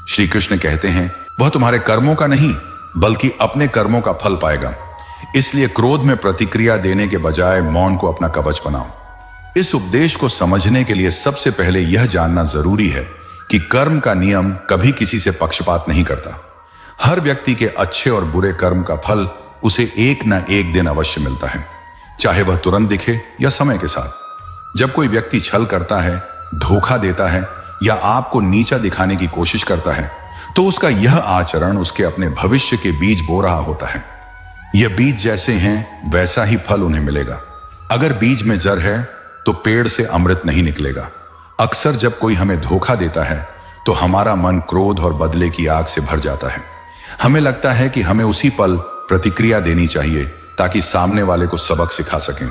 श्री कृष्ण कहते हैं वह तुम्हारे कर्मों का नहीं बल्कि अपने कर्मों का फल पाएगा। इसलिए क्रोध में प्रतिक्रिया देने के बजाय मौन को अपना कवच बनाओ। इस उपदेश को समझने के लिए सबसे पहले यह जानना जरूरी है कि कर्म का नियम कभी किसी से पक्षपात नहीं करता। हर व्यक्ति के अच्छे और बुरे कर्म का फल उसे एक न एक दिन अवश्य मिलता है, चाहे वह तुरंत दिखे या समय के साथ। जब कोई व्यक्ति छल करता है, धोखा देता है या आपको नीचा दिखाने की कोशिश करता है, तो उसका यह आचरण उसके अपने भविष्य के बीज बो रहा होता है। यह बीज जैसे हैं वैसा ही फल उन्हें मिलेगा। अगर बीज में जर है तो पेड़ से अमृत नहीं निकलेगा। अक्सर जब कोई हमें धोखा देता है तो हमारा मन क्रोध और बदले की आग से भर जाता है। हमें लगता है कि हमें उसी पल प्रतिक्रिया देनी चाहिए ताकि सामने वाले को सबक सिखा सकें,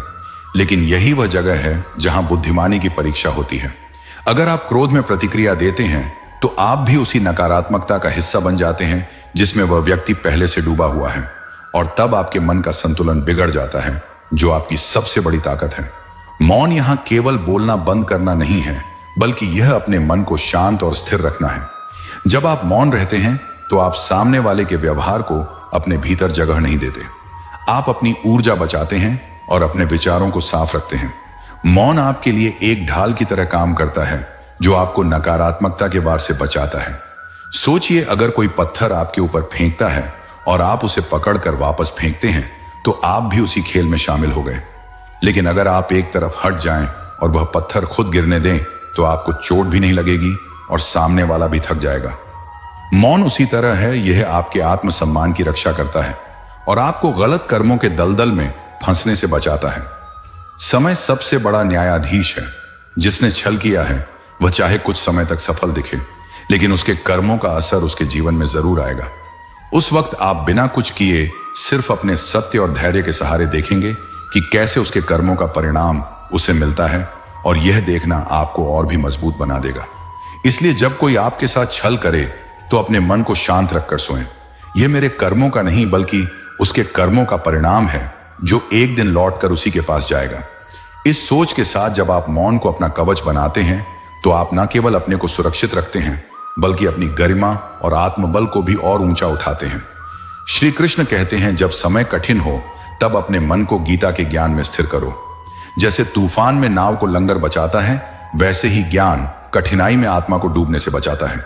लेकिन यही वह जगह है जहां बुद्धिमानी की परीक्षा होती है। अगर आप क्रोध में प्रतिक्रिया देते हैं तो आप भी उसी नकारात्मकता का हिस्सा बन जाते हैं जिसमें वह व्यक्ति पहले से डूबा हुआ है, और तब आपके मन का संतुलन बिगड़ जाता है, जो आपकी सबसे बड़ी ताकत है। मौन यहां केवल बोलना बंद करना नहीं है, बल्कि यह अपने मन को शांत और स्थिर रखना है। जब आप मौन रहते हैं तो आप सामने वाले के व्यवहार को अपने भीतर जगह नहीं देते। आप अपनी ऊर्जा बचाते हैं और अपने विचारों को साफ रखते हैं। मौन आपके लिए एक ढाल की तरह काम करता है जो आपको नकारात्मकता के वार से बचाता है। सोचिए, अगर कोई पत्थर आपके ऊपर फेंकता है और आप उसे पकड़कर वापस फेंकते हैं तो आप भी उसी खेल में शामिल हो गए। लेकिन अगर आप एक तरफ हट जाएं और वह पत्थर खुद गिरने दें तो आपको चोट भी नहीं लगेगी और सामने वाला भी थक जाएगा। मौन उसी तरह है, यह आपके आत्मसम्मान की रक्षा करता है और आपको गलत कर्मों के दलदल में फंसने से बचाता है। समय सबसे बड़ा न्यायाधीश है। जिसने छल किया है वह चाहे कुछ समय तक सफल दिखे, लेकिन उसके कर्मों का असर उसके जीवन में जरूर आएगा। उस वक्त आप बिना कुछ किए सिर्फ अपने सत्य और धैर्य के सहारे देखेंगे कि कैसे उसके कर्मों का परिणाम उसे मिलता है, और यह देखना आपको और भी मजबूत बना देगा। इसलिए जब कोई आपके साथ छल करे तो अपने मन को शांत रखकर सोएं। यह मेरे कर्मों का नहीं बल्कि उसके कर्मों का परिणाम है जो एक दिन लौटकर उसी के पास जाएगा। इस सोच के साथ जब आप मौन को अपना कवच बनाते हैं तो आप न केवल अपने को सुरक्षित रखते हैं बल्कि अपनी गरिमा और आत्मबल को भी और ऊंचा उठाते हैं। श्री कृष्ण कहते हैं, जब समय कठिन हो तब अपने मन को गीता के ज्ञान में स्थिर करो। जैसे तूफान में नाव को लंगर बचाता है, वैसे ही ज्ञान कठिनाई में आत्मा को डूबने से बचाता है।